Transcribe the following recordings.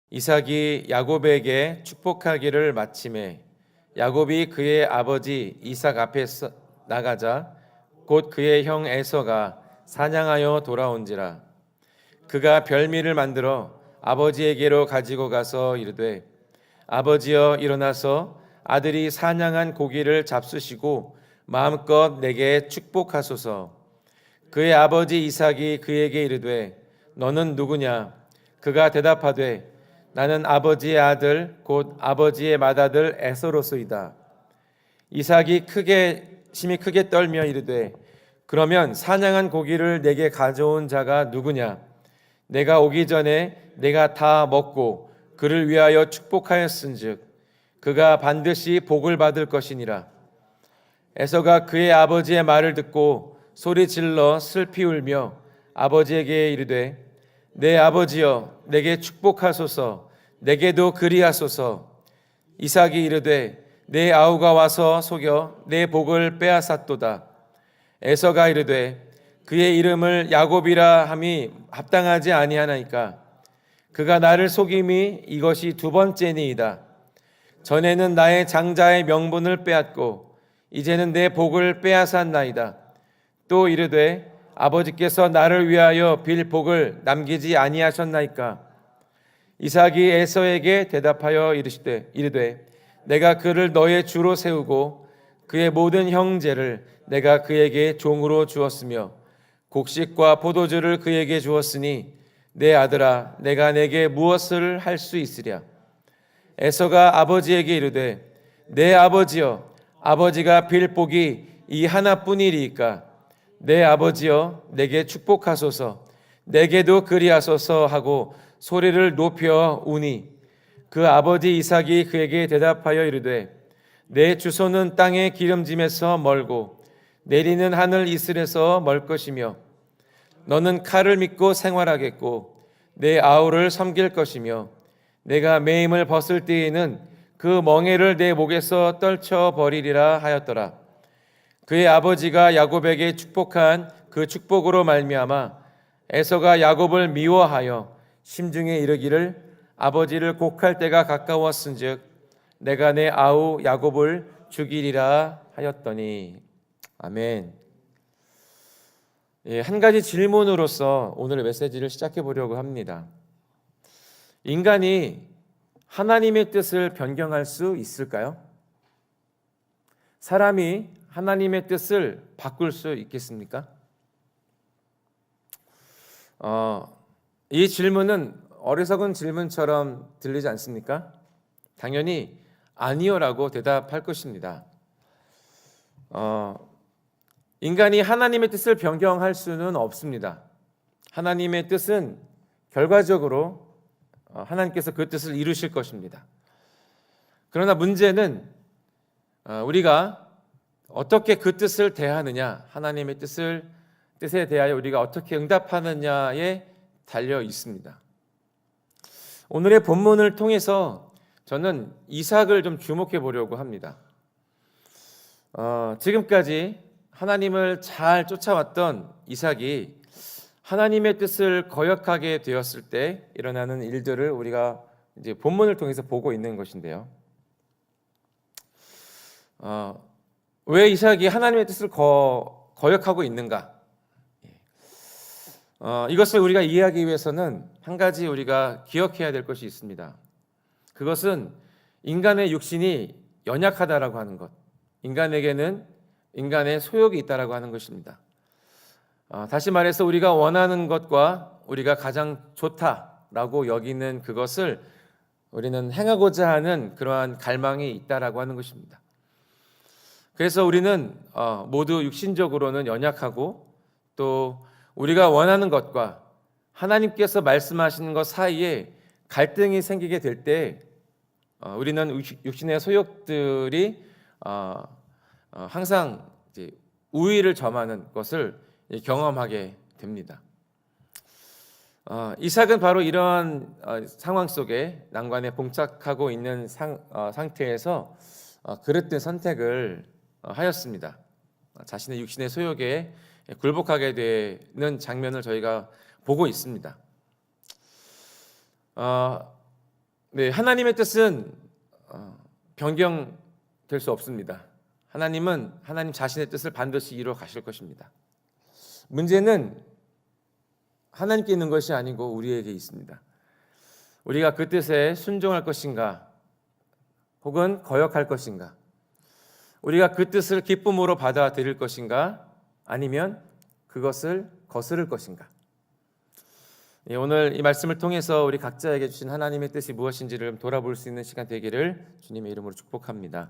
이삭이 야곱에게 축복하기를 마침에 야곱이 그의 아버지 이삭 앞에 나가자 곧 그의 형 에서가 사냥하여 돌아온지라. 그가 별미를 만들어 아버지에게로 가지고 가서 이르되 아버지여 일어나서 아들이 사냥한 고기를 잡수시고 마음껏 내게 축복하소서. 그의 아버지 이삭이 그에게 이르되 너는 누구냐? 그가 대답하되 나는 아버지의 아들 곧 아버지의 맏아들 에서로소이다. 이삭이 심히 크게 떨며 이르되 그러면 사냥한 고기를 내게 가져온 자가 누구냐? 내가 오기 전에 내가 다 먹고 그를 위하여 축복하였은즉 그가 반드시 복을 받을 것이니라. 에서가 그의 아버지의 말을 듣고 소리 질러 슬피 울며 아버지에게 이르되 내 아버지여 내게 축복하소서. 내게도 그리하소서. 이삭이 이르되 내 아우가 와서 속여 내 복을 빼앗았도다. 에서가 이르되 그의 이름을 야곱이라 함이 합당하지 아니하나이까. 그가 나를 속임이 이것이 두 번째니이다. 전에는 나의 장자의 명분을 빼앗고 이제는 내 복을 빼앗았나이다. 또 이르되 아버지께서 나를 위하여 빌 복을 남기지 아니하셨나이까. 이삭이 에서에게 대답하여 이르되 내가 그를 너의 주로 세우고 그의 모든 형제를 내가 그에게 종으로 주었으며 곡식과 포도주를 그에게 주었으니 내 아들아 내가 내게 무엇을 할 수 있으랴. 에서가 아버지에게 이르되 내 아버지여 아버지가 빌 복이 이 하나뿐이리이까. 내 아버지여 내게 축복하소서. 내게도 그리하소서 하고 소리를 높여 우니 그 아버지 이삭이 그에게 대답하여 이르되 내 주소는 땅의 기름짐에서 멀고 내리는 하늘 이슬에서 멀 것이며 너는 칼을 믿고 생활하겠고 내 아우를 섬길 것이며 내가 매임을 벗을 때에는 그 멍에를 내 목에서 떨쳐 버리리라 하였더라. 그의 아버지가 야곱에게 축복한 그 축복으로 말미암아 에서가 야곱을 미워하여 심중에 이르기를 아버지를 곡할 때가 가까웠은즉 내가 내 아우 야곱을 죽이리라 하였더니. 아멘. 한 가지 질문으로서 오늘의 메시지를 시작해 보려고 합니다. 인간이 하나님의 뜻을 변경할 수 있을까요? 사람이 하나님의 뜻을 바꿀 수 있겠습니까? 이 질문은 어리석은 질문처럼 들리지 않습니까? 당연히 아니요라고 대답할 것입니다. 인간이 하나님의 뜻을 변경할 수는 없습니다. 하나님의 뜻은 결과적으로 하나님께서 그 뜻을 이루실 것입니다. 그러나 문제는 우리가 어떻게 그 뜻을 대하느냐, 하나님의 뜻에 대하여 우리가 어떻게 응답하느냐에 달려 있습니다. 오늘의 본문을 통해서 저는 이삭을 좀 주목해 보려고 합니다. 지금까지 하나님을 잘 쫓아왔던 이삭이 하나님의 뜻을 거역하게 되었을 때 일어나는 일들을 우리가 이제 본문을 통해서 보고 있는 것인데요. 왜 이삭이 하나님의 뜻을 거역하고 있는가? 이것을 우리가 이해하기 위해서는 한 가지 우리가 기억해야 될 것이 있습니다. 그것은 인간의 육신이 연약하다라고 하는 것, 인간에게는 인간의 소욕이 있다라고 하는 것입니다. 다시 말해서 우리가 원하는 것과 우리가 가장 좋다라고 여기는 그것을 우리는 행하고자 하는 그러한 갈망이 있다라고 하는 것입니다. 그래서 우리는 모두 육신적으로는 연약하고 또 우리가 원하는 것과 하나님께서 말씀하시는 것 사이에 갈등이 생기게 될 때 우리는 육신의 소욕들이 항상 이제 우위를 점하는 것을 경험하게 됩니다. 이삭은 바로 이러한 상황 속에 난관에 봉착하고 있는 상태에서 그릇된 선택을 하였습니다. 자신의 육신의 소욕에 굴복하게 되는 장면을 저희가 보고 있습니다. 네, 하나님의 뜻은 변경될 수 없습니다. 하나님은 하나님 자신의 뜻을 반드시 이루어 가실 것입니다. 문제는 하나님께 있는 것이 아니고 우리에게 있습니다. 우리가 그 뜻에 순종할 것인가 혹은 거역할 것인가, 우리가 그 뜻을 기쁨으로 받아들일 것인가 아니면 그것을 거스를 것인가. 오늘 이 말씀을 통해서 우리 각자에게 주신 하나님의 뜻이 무엇인지를 돌아볼 수 있는 시간 되기를 주님의 이름으로 축복합니다.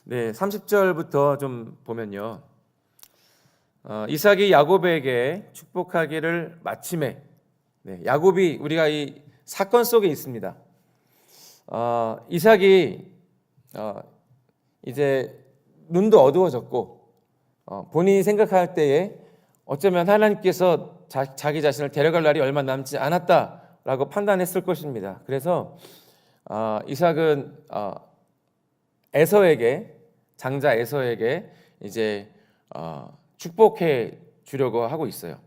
네, 30절부터 좀 보면요, 이삭이 야곱에게 축복하기를 마침에, 네, 야곱이 우리가 이 사건 속에 있습니다. 이삭이 이제 눈도 어두워졌고 본인이 생각할 때에 어쩌면 하나님께서 자기 자신을 데려갈 날이 얼마 남지 않았다라고 판단했을 것입니다. 그래서 이삭은 에서에게, 장자 에서에게 이제 축복해 주려고 하고 있어요.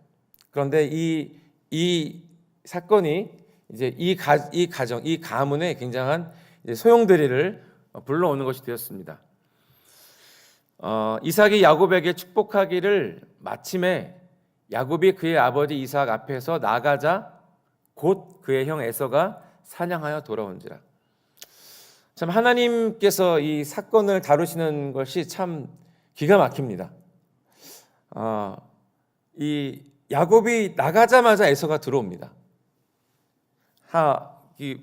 그런데 이 사건이 이제 이 가정, 이 가문에 굉장한 이제 소용돌이를 불러오는 것이 되었습니다. 이삭이 야곱에게 축복하기를 마침에 야곱이 그의 아버지 이삭 앞에서 나가자 곧 그의 형 에서가 사냥하여 돌아온지라. 참 하나님께서 이 사건을 다루시는 것이 참 기가 막힙니다. 이 야곱이 나가자마자 에서가 들어옵니다.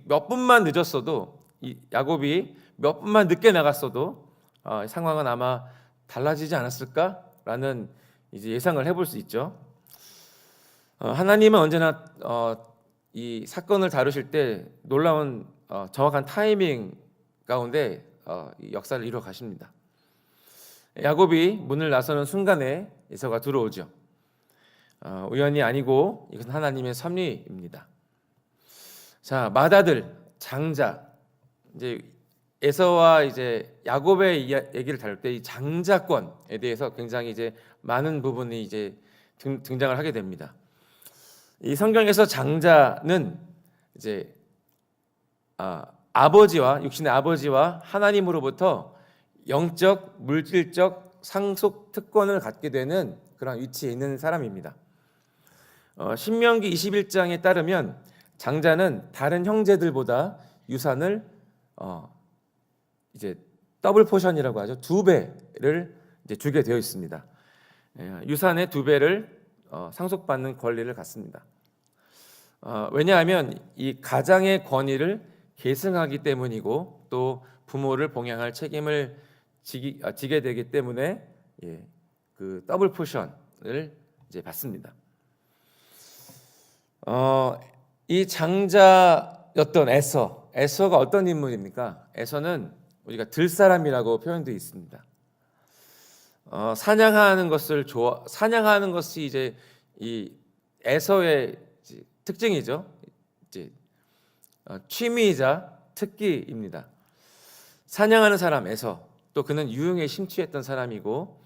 몇 분만 늦었어도, 이 야곱이 몇 분만 늦게 나갔어도 상황은 아마 달라지지 않았을까라는 이제 예상을 해볼 수 있죠. 하나님은 언제나 이 사건을 다루실 때 놀라운 정확한 타이밍 가운데 역사를 이루어 가십니다. 야곱이 문을 나서는 순간에 에서가 들어오죠. 우연이 아니고 이것은 하나님의 섭리입니다. 자, 맏아들 장자, 이제 에서와 이제 야곱의 얘기를 다룰 때 이 장자권에 대해서 굉장히 이제 많은 부분이 이제 등장을 하게 됩니다. 이 성경에서 장자는 이제 아버지와, 육신의 아버지와 하나님으로부터 영적, 물질적 상속 특권을 갖게 되는 그런 위치에 있는 사람입니다. 신명기 21장에 따르면 장자는 다른 형제들보다 유산을 이제 더블 포션이라고 하죠. 2배를 이제 주게 되어 있습니다. 유산의 2배를 상속받는 권리를 갖습니다. 왜냐하면 이 가장의 권위를 계승하기 때문이고 또 부모를 봉양할 책임을 지게 되기 때문에 그 더블 포션을 이제 받습니다. 이 장자였던 에서가 어떤 인물입니까? 에서는 우리가 들사람이라고 표현되어 있습니다. 사냥하는 것이 이제 이 에서의 특징이죠. 이제 취미이자 특기입니다. 사냥하는 사람 에서, 또 그는 유흥에 심취했던 사람이고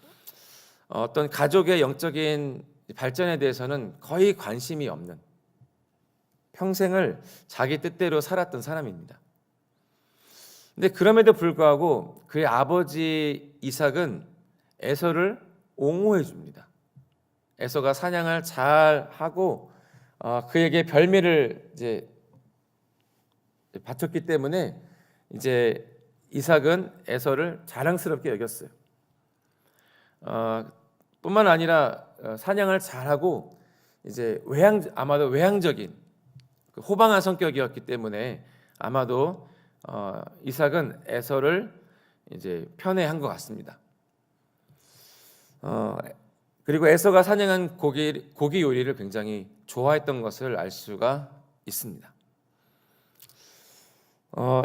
어떤 가족의 영적인 발전에 대해서는 거의 관심이 없는, 평생을 자기 뜻대로 살았던 사람입니다. 근데 그럼에도 불구하고 그의 아버지 이삭은 에서를 옹호해 줍니다. 에서가 사냥을 잘 하고 그에게 별미를 이제 바쳤기 때문에 이제 이삭은 에서를 자랑스럽게 여겼어요. 뿐만 아니라 사냥을 잘하고 이제 아마도 외향적인 호방한 성격이었기 때문에 아마도 이삭은 에서를 이제 편애한 것 같습니다. 그리고 에서가 사냥한 고기 요리를 굉장히 좋아했던 것을 알 수가 있습니다.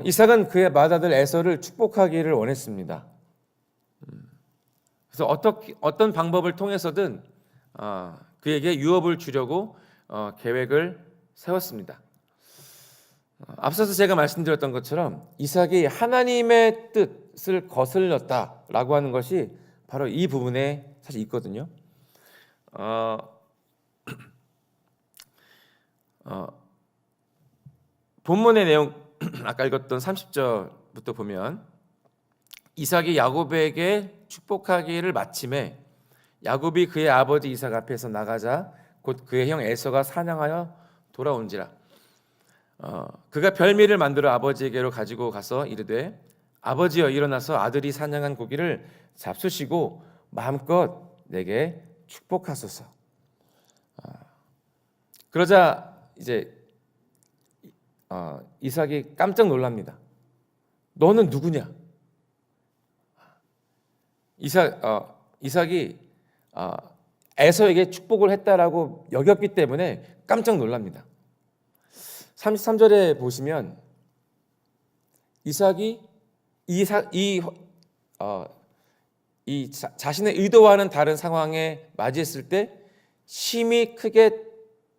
이삭은 그의 맏아들 에서를 축복하기를 원했습니다. 그래서 어떤 방법을 통해서든 그에게 유업을 주려고 계획을 세웠습니다. 앞서서 제가 말씀드렸던 것처럼 이삭이 하나님의 뜻을 거슬렸다라고 하는 것이 바로 이 부분에 사실 있거든요. 본문의 내용 아까 읽었던 30절부터 보면 이삭이 야곱에게 축복하기를 마침에 야곱이 그의 아버지 이삭 앞에서 나가자 곧 그의 형 에서가 사냥하여 돌아온지라. 그가 별미를 만들어 아버지에게로 가지고 가서 이르되 아버지여 일어나서 아들이 사냥한 고기를 잡수시고 마음껏 내게 축복하소서. 그러자 이제 이삭이 깜짝 놀랍니다. 너는 누구냐? 이삭이 에서에게 축복을 했다라고 여겼기 때문에 깜짝 놀랍니다. 33절에 보시면 이삭이 자신의 의도와는 다른 상황에 맞이했을 때 심히 크게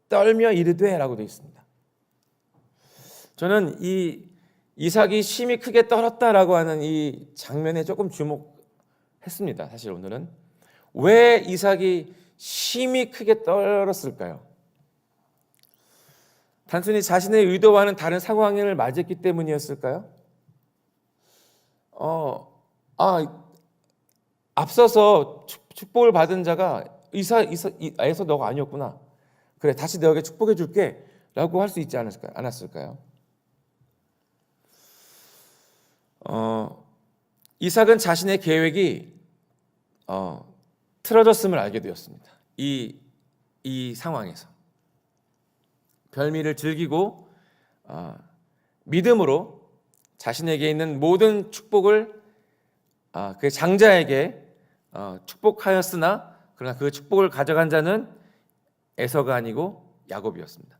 떨며 이르되라고 되어 있습니다. 저는 이 이삭이 심히 크게 떨었다라고 하는 이 장면에 조금 주목했습니다. 사실 오늘은 왜 이삭이 심히 크게 떨었을까요? 단순히 자신의 의도와는 다른 상황을 맞이했기 때문이었을까요? 앞서서 축복을 받은 자가 에서 너가 아니었구나. 그래, 다시 너에게 축복해 줄게 라고 할 수 있지 않았을까요? 이삭은 자신의 계획이 틀어졌음을 알게 되었습니다. 이 상황에서 별미를 즐기고 믿음으로 자신에게 있는 모든 축복을 그 장자에게 축복하였으나 그러나 그 축복을 가져간 자는 에서가 아니고 야곱이었습니다.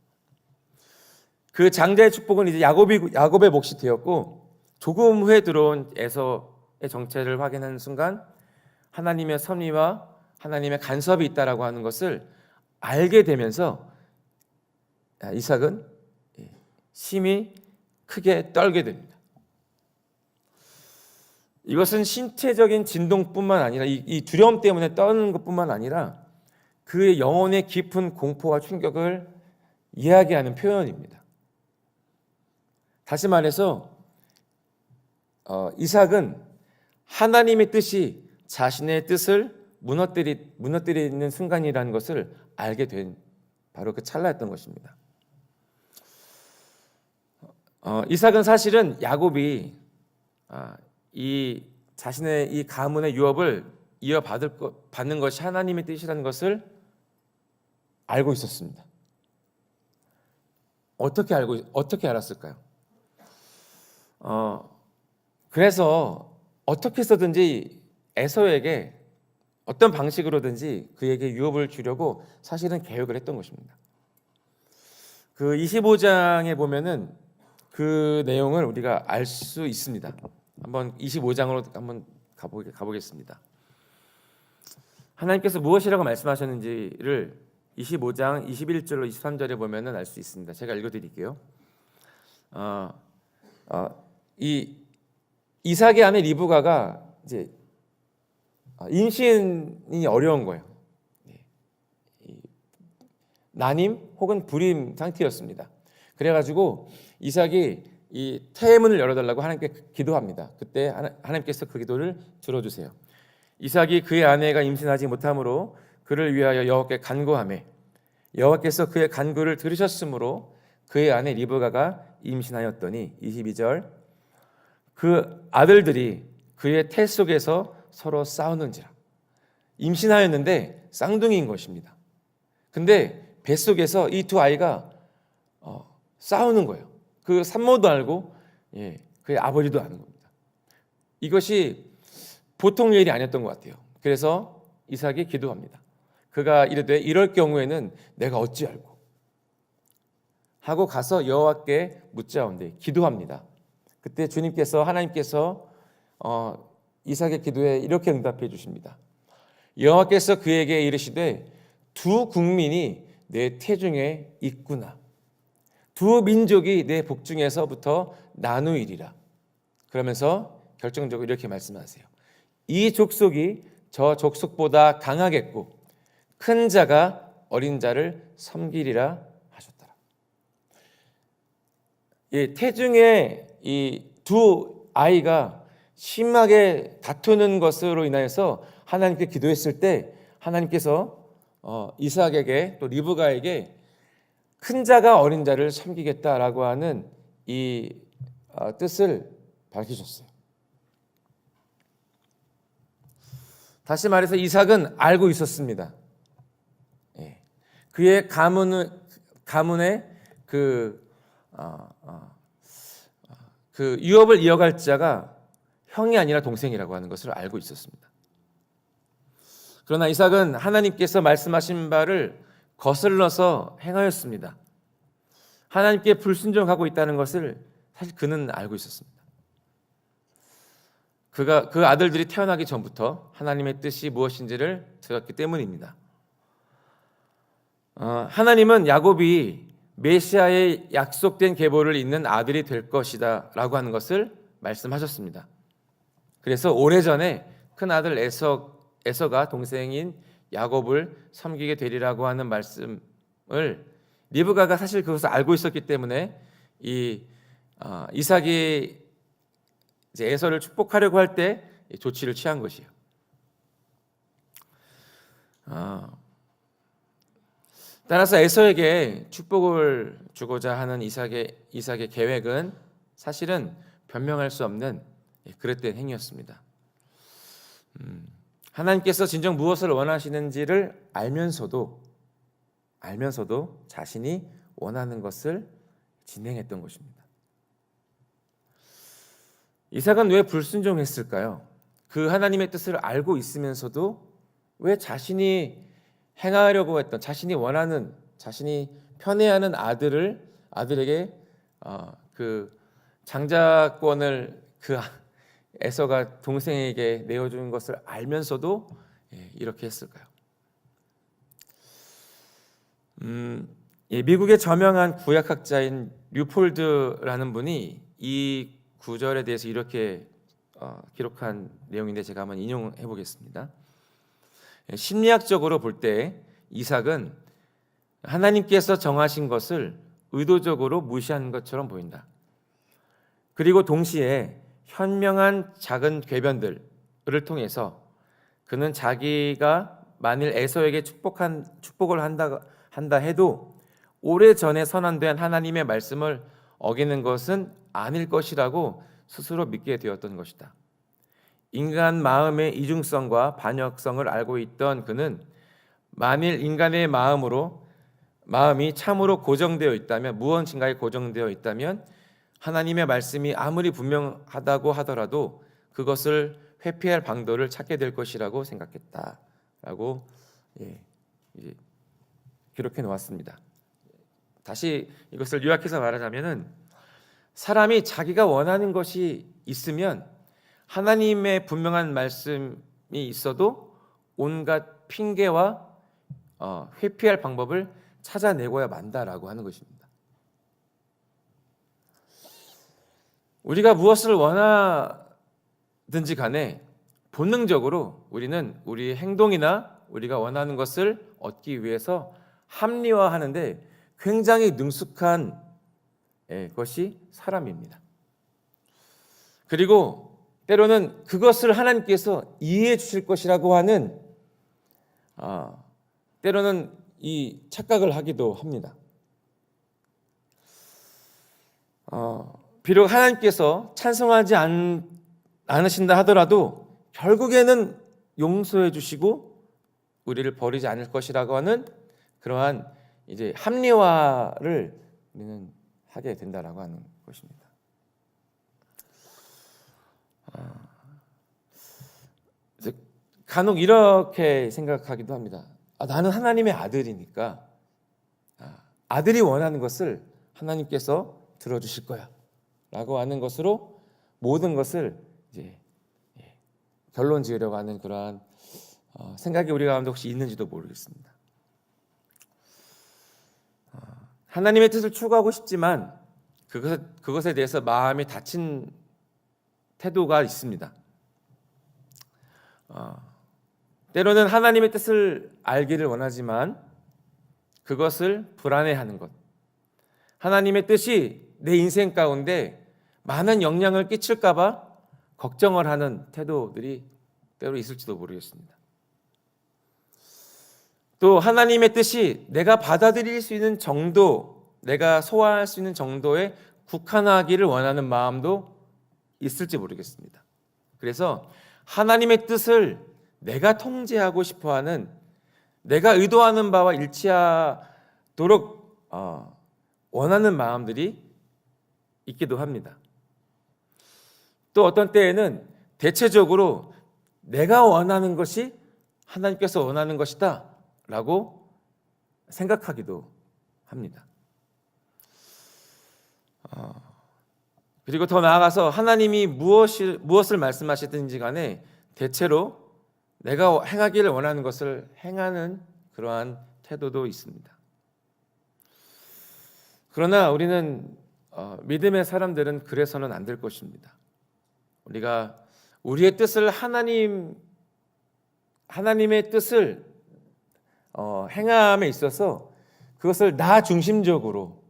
그 장자의 축복은 이제 야곱의 몫이 되었고 조금 후에 들어온 에서의 정체를 확인하는 순간 하나님의 섭리와 하나님의 간섭이 있다라고 하는 것을 알게 되면서 이삭은 심히 크게 떨게 됩니다. 이것은 신체적인 진동뿐만 아니라 이 두려움 때문에 떠는 것뿐만 아니라 그의 영혼의 깊은 공포와 충격을 이야기하는 표현입니다. 다시 말해서 이삭은 하나님의 뜻이 자신의 뜻을 무너뜨리는 순간이라는 것을 알게 된 바로 그 찰나였던 것입니다. 이삭은 사실은 야곱이 이 자신의 이 가문의 유업을 받는 것이 하나님의 뜻이라는 것을 알고 있었습니다. 어떻게 알았을까요? 그래서 어떻게 해서든지 에서에게 어떤 방식으로든지 그에게 유업을 주려고 사실은 계획을 했던 것입니다. 그 25장에 보면은 그 내용을 우리가 알 수 있습니다. 한번 25장으로 한번 가보겠습니다. 하나님께서 무엇이라고 말씀하셨는지를 25장 21절로 23절에 보면은 알 수 있습니다. 제가 읽어드릴게요. 이 이삭의 아내 리브가가 이제 임신이 어려운 거예요. 난임 혹은 불임 상태였습니다. 그래가지고 이삭이 이 태문을 열어달라고 하나님께 기도합니다. 그때 하나님께서 그 기도를 들어주세요. 이삭이 그의 아내가 임신하지 못하므로 그를 위하여 여호와께 간구하매 여호와께서 그의 간구를 들으셨으므로 그의 아내 리브가가 임신하였더니 22절 그 아들들이 그의 태 속에서 서로 싸우는지라. 임신하였는데 쌍둥이인 것입니다. 근데 뱃속에서 이 두 아이가 싸우는 거예요. 그 산모도 알고 그의 아버지도 아는 겁니다. 이것이 보통 일이 아니었던 것 같아요. 그래서 이삭이 기도합니다. 그가 이르되 이럴 경우에는 내가 어찌 알고 하고 가서 여호와께 묻자온대 기도합니다. 그때 하나님께서 이삭의 기도에 이렇게 응답해 주십니다. 여호와께서 그에게 이르시되 두 국민이 내 태중에 있구나. 두 민족이 내 복중에서부터 나누이리라. 그러면서 결정적으로 이렇게 말씀하세요. 이 족속이 저 족속보다 강하겠고 큰 자가 어린 자를 섬기리라 하셨더라. 이 태중에 이 두 아이가 심하게 다투는 것으로 인하여서 하나님께 기도했을 때 하나님께서 이삭에게 또 리브가에게 큰 자가 어린 자를 섬기겠다라고 하는 이 뜻을 밝히셨어요. 다시 말해서 이삭은 알고 있었습니다. 그의 가문의 그 유업을 이어갈 자가 형이 아니라 동생이라고 하는 것을 알고 있었습니다. 그러나 이삭은 하나님께서 말씀하신 바를 거슬러서 행하였습니다. 하나님께 불순종하고 있다는 것을 사실 그는 알고 있었습니다. 그 아들들이 태어나기 전부터 하나님의 뜻이 무엇인지를 들었기 때문입니다. 하나님은 야곱이 메시아의 약속된 계보를 잇는 아들이 될 것이다 라고 하는 것을 말씀하셨습니다. 그래서 오래전에 큰 아들 에서가 동생인 야곱을 섬기게 되리라고 하는 말씀을 리브가가 사실 그것을 알고 있었기 때문에 이삭이 이제 에서를 축복하려고 할 때 조치를 취한 것이에요. 따라서 에서에게 축복을 주고자 하는 이삭의 계획은 사실은 변명할 수 없는 그릇된 행위였습니다. 하나님께서 진정 무엇을 원하시는지를 알면서도 자신이 원하는 것을 진행했던 것입니다. 이삭은 왜 불순종했을까요? 그 하나님의 뜻을 알고 있으면서도 왜 자신이 행하려고 했던, 자신이 원하는, 자신이 편애하는 아들에게 그 장자권을 그 에서가 동생에게 내어주는 것을 알면서도 이렇게 했을까요? 미국의 저명한 구약학자인 류폴드라는 분이 이 구절에 대해서 이렇게 기록한 내용인데 제가 한번 인용해 보겠습니다. 심리학적으로 볼 때 이삭은 하나님께서 정하신 것을 의도적으로 무시한 것처럼 보인다. 그리고 동시에 현명한 작은 궤변들을 통해서 그는 자기가 만일 에서에게 축복을 한다 해도 오래전에 선언된 하나님의 말씀을 어기는 것은 아닐 것이라고 스스로 믿게 되었던 것이다. 인간 마음의 이중성과 반역성을 알고 있던 그는 만일 인간의 마음이 참으로 고정되어 있다면, 무언가에 고정되어 있다면 하나님의 말씀이 아무리 분명하다고 하더라도 그것을 회피할 방도를 찾게 될 것이라고 생각했다라고 기록해 놓았습니다. 다시 이것을 요약해서 말하자면은 사람이 자기가 원하는 것이 있으면 하나님의 분명한 말씀이 있어도 온갖 핑계와 회피할 방법을 찾아내고야 만다라고 하는 것입니다. 우리가 무엇을 원하든지 간에 본능적으로 우리는 우리의 행동이나 우리가 원하는 것을 얻기 위해서 합리화하는데 굉장히 능숙한 것이 사람입니다. 그리고 때로는 그것을 하나님께서 이해해 주실 것이라고 하는 때로는 이 착각을 하기도 합니다. 비록 하나님께서 찬성하지 않으신다 하더라도 결국에는 용서해 주시고 우리를 버리지 않을 것이라고 하는 그러한 이제 합리화를 우리는 하게 된다라고 하는 것입니다. 간혹 이렇게 생각하기도 합니다. 나는 하나님의 아들이니까 아들이 원하는 것을 하나님께서 들어주실 거야 라고 하는 것으로 모든 것을 이제 결론 지으려고 하는 그러한 생각이 우리 가운데 혹시 있는지도 모르겠습니다. 하나님의 뜻을 추구하고 싶지만 그것에 대해서 마음이 닫힌 태도가 있습니다. 때로는 하나님의 뜻을 알기를 원하지만 그것을 불안해하는 것, 하나님의 뜻이 내 인생 가운데 많은 영향을 끼칠까봐 걱정을 하는 태도들이 때로 있을지도 모르겠습니다. 또 하나님의 뜻이 내가 받아들일 수 있는 정도, 내가 소화할 수 있는 정도에 국한하기를 원하는 마음도 있을지 모르겠습니다. 그래서 하나님의 뜻을 내가 통제하고 싶어하는, 내가 의도하는 바와 일치하도록 원하는 마음들이 있기도 합니다. 또 어떤 때에는 대체적으로 내가 원하는 것이 하나님께서 원하는 것이다 라고 생각하기도 합니다. 그리고 더 나아가서 하나님이 무엇을 말씀하시든지 간에 대체로 내가 행하기를 원하는 것을 행하는 그러한 태도도 있습니다. 그러나 우리는 믿음의 사람들은 그래서는 안 될 것입니다. 우리가 우리의 뜻을 하나님의 뜻을 행함에 있어서 그것을 나 중심적으로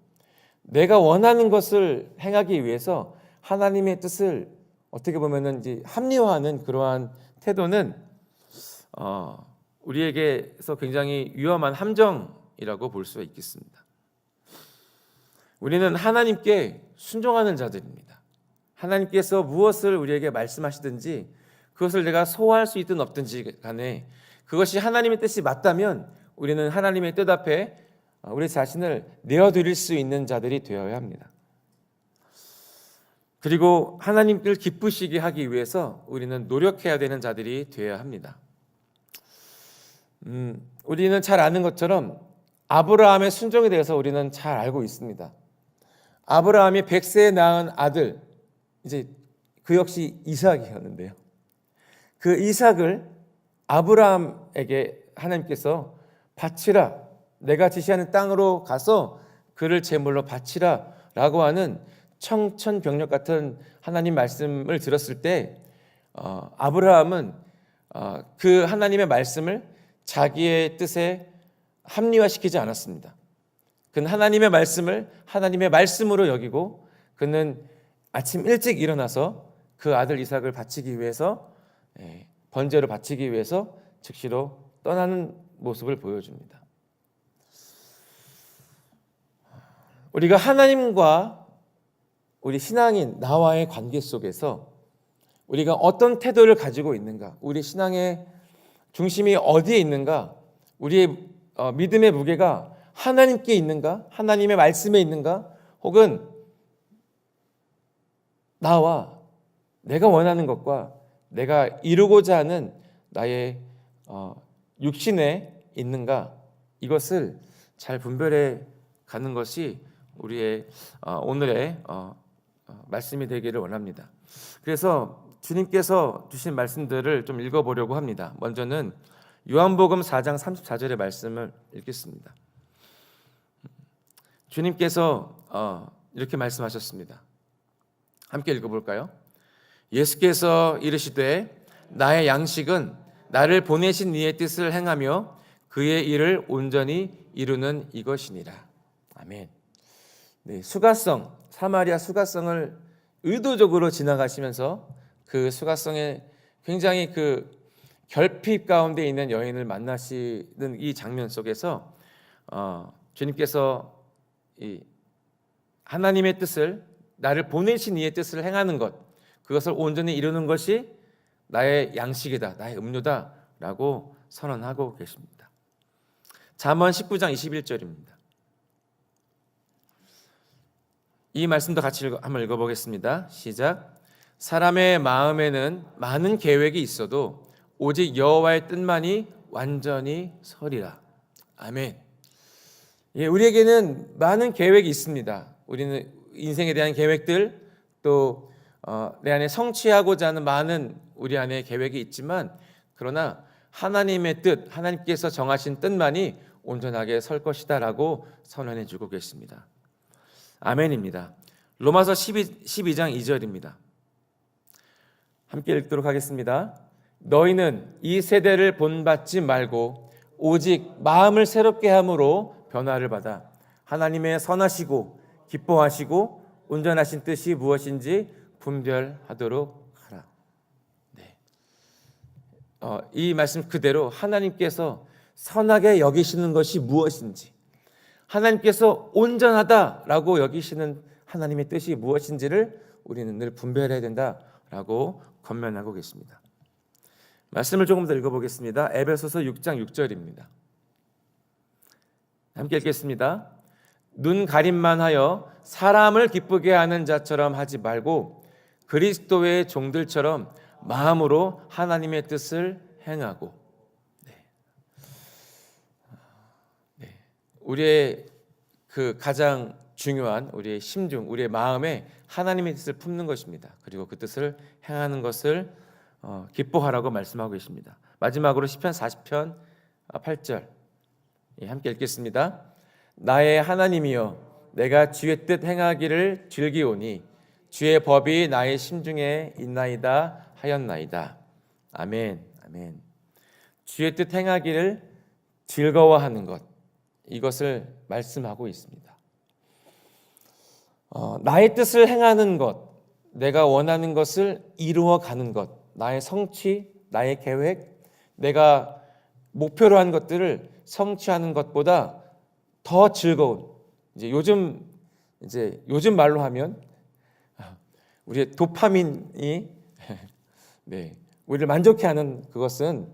내가 원하는 것을 행하기 위해서 하나님의 뜻을 어떻게 보면은 이제 합리화하는 그러한 태도는 우리에게서 굉장히 위험한 함정이라고 볼 수 있겠습니다. 우리는 하나님께 순종하는 자들입니다. 하나님께서 무엇을 우리에게 말씀하시든지 그것을 내가 소화할 수 있든 없든지 간에 그것이 하나님의 뜻이 맞다면 우리는 하나님의 뜻 앞에 우리 자신을 내어드릴 수 있는 자들이 되어야 합니다. 그리고 하나님을 기쁘시게 하기 위해서 우리는 노력해야 되는 자들이 되어야 합니다. 우리는 잘 아는 것처럼 아브라함의 순종에 대해서 우리는 잘 알고 있습니다. 아브라함이 100세에 낳은 아들, 이제 그 역시 이삭이었는데요. 그 이삭을 아브라함에게 하나님께서 바치라, 내가 지시하는 땅으로 가서 그를 제물로 바치라 라고 하는 청천벽력 같은 하나님 말씀을 들었을 때 아브라함은 그 하나님의 말씀을 자기의 뜻에 합리화시키지 않았습니다. 그는 하나님의 말씀을 하나님의 말씀으로 여기고 그는 아침 일찍 일어나서 그 아들 이삭을 바치기 위해서 번제로 바치기 위해서 즉시로 떠나는 모습을 보여줍니다. 우리가 하나님과 우리 신앙인 나와의 관계 속에서 우리가 어떤 태도를 가지고 있는가, 우리 신앙의 중심이 어디에 있는가, 우리의 믿음의 무게가 하나님께 있는가, 하나님의 말씀에 있는가, 혹은 나와 내가 원하는 것과 내가 이루고자 하는 나의 육신에 있는가, 이것을 잘 분별해 가는 것이 우리의 오늘의 말씀이 되기를 원합니다. 그래서 주님께서 주신 말씀들을 좀 읽어보려고 합니다. 먼저는 요한복음 4장 34절의 말씀을 읽겠습니다. 주님께서 이렇게 말씀하셨습니다. 함께 읽어볼까요? 예수께서 이르시되 나의 양식은 나를 보내신 이의 뜻을 행하며 그의 일을 온전히 이루는 이것이니라. 아멘. 네, 수가성, 사마리아 수가성을 의도적으로 지나가시면서 그 수가성에 굉장히 그 결핍 가운데 있는 여인을 만나시는 이 장면 속에서 주님께서 이 하나님의 뜻을, 나를 보내신 이의 뜻을 행하는 것, 그것을 온전히 이루는 것이 나의 양식이다, 나의 음료다 라고 선언하고 계십니다. 잠언 19장 21절입니다. 이 말씀도 같이 한번 읽어보겠습니다. 시작. 사람의 마음에는 많은 계획이 있어도 오직 여호와의 뜻만이 완전히 서리라. 아멘. 예, 우리에게는 많은 계획이 있습니다. 우리는 인생에 대한 계획들, 또 내 안에 성취하고자 하는 많은 우리 안에 계획이 있지만, 그러나 하나님의 뜻, 하나님께서 정하신 뜻만이 온전하게 설 것이다 라고 선언해 주고 계십니다. 아멘입니다. 로마서 12장 2절입니다. 함께 읽도록 하겠습니다. 너희는 이 세대를 본받지 말고 오직 마음을 새롭게 함으로 변화를 받아 하나님의 선하시고 기뻐하시고 온전하신 뜻이 무엇인지 분별하도록 하라. 네. 이 말씀 그대로 하나님께서 선하게 여기시는 것이 무엇인지, 하나님께서 온전하다라고 여기시는 하나님의 뜻이 무엇인지를 우리는 늘 분별해야 된다라고 권면하고 계십니다. 말씀을 조금 더 읽어보겠습니다. 에베소서 6장 6절입니다. 함께 읽겠습니다. 눈 가림만 하여 사람을 기쁘게 하는 자처럼 하지 말고 그리스도의 종들처럼 마음으로 하나님의 뜻을 행하고. 네. 우리의 그 가장 중요한 우리의 심중, 우리의 마음에 하나님의 뜻을 품는 것입니다. 그리고 그 뜻을 행하는 것을 기뻐하라고 말씀하고 계십니다. 마지막으로 시편 40편 8절 함께 읽겠습니다. 나의 하나님이여, 내가 주의 뜻 행하기를 즐기오니 주의 법이 나의 심중에 있나이다 하였나이다. 아멘. 아멘. 주의 뜻 행하기를 즐거워하는 것, 이것을 말씀하고 있습니다. 나의 뜻을 행하는 것, 내가 원하는 것을 이루어가는 것, 나의 성취, 나의 계획, 내가 목표로 한 것들을 성취하는 것보다 더 즐거운, 요즘 말로 하면 우리의 도파민이 네, 우리를 만족해하는 그것은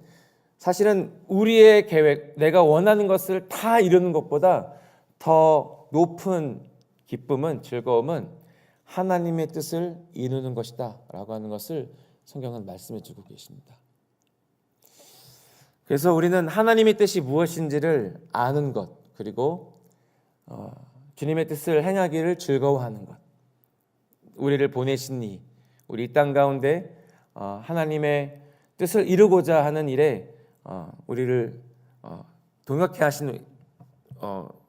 사실은 우리의 계획, 내가 원하는 것을 다 이루는 것보다 더 높은 기쁨은, 즐거움은 하나님의 뜻을 이루는 것이다 라고 하는 것을 성경은 말씀해 주고 계십니다. 그래서 우리는 하나님의 뜻이 무엇인지를 아는 것, 그리고 주님의 뜻을 행하기를 즐거워하는 것, 우리를 보내신 이, 우리 이 땅 가운데 하나님의 뜻을 이루고자 하는 일에 우리를 동역해 하시는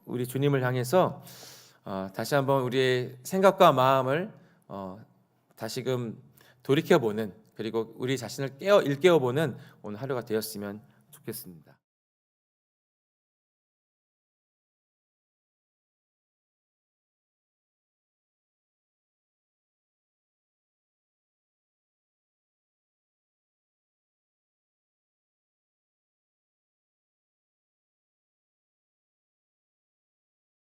우리 주님을 향해서 다시 한번 우리의 생각과 마음을 다시금 돌이켜보는, 그리고 우리 자신을 일깨워보는 오늘 하루가 되었으면 좋겠습니다.